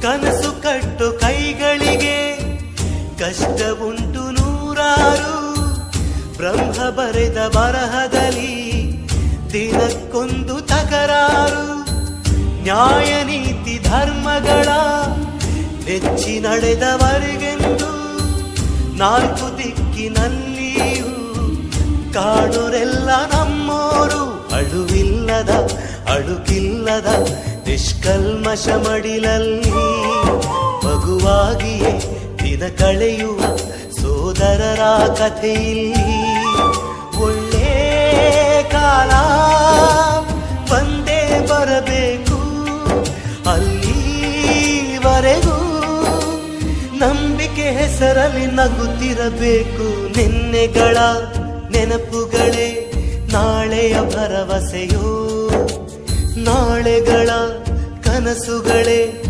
ಕನಸು ಕಟ್ಟು ಕೈಗಳಿಗೆ ಕಷ್ಟ ಉಂಟು ನೂರಾರು. ಬ್ರಹ್ಮ ಬರೆದ ಬರಹದಲ್ಲಿ ದಿನಕ್ಕೊಂದು ತಕರಾರು. ನ್ಯಾಯ ನೀತಿ ಧರ್ಮಗಳ ನೆಚ್ಚಿ ನಡೆದವರಿಗೆಂದು ನಾಲ್ಕು ದಿಕ್ಕಿನಲ್ಲಿಯೂ ಕಾಣುರೆಲ್ಲ ನಮ್ಮೋರು. ಅಳುವಿಲ್ಲದ ಅಳುಕಿಲ್ಲದ ನಿಷ್ಕಲ್ಮಶ ಮಡಿಲಲ್ಲಿ ಮಗುವಾಗಿಯೇ ದಿನ ಕಳೆಯುವ ಸೋದರರ ಕಥೆಯಲ್ಲಿ ಒಳ್ಳೆ ಕಾಲ ಬಂದೇ ಬರಬೇಕು. ಅಲ್ಲಿವರೆಗೂ ನಂಬಿಕೆ ಹೆಸರಲ್ಲಿ ನಗುತ್ತಿರಬೇಕು. ನಿನ್ನೆಗಳ ನೆನಪುಗಳೇ ನಾಳೆಯ ಭರವಸೆಯೋ, ನಾಳೆಗಳ ಕನಸುಗಳೇ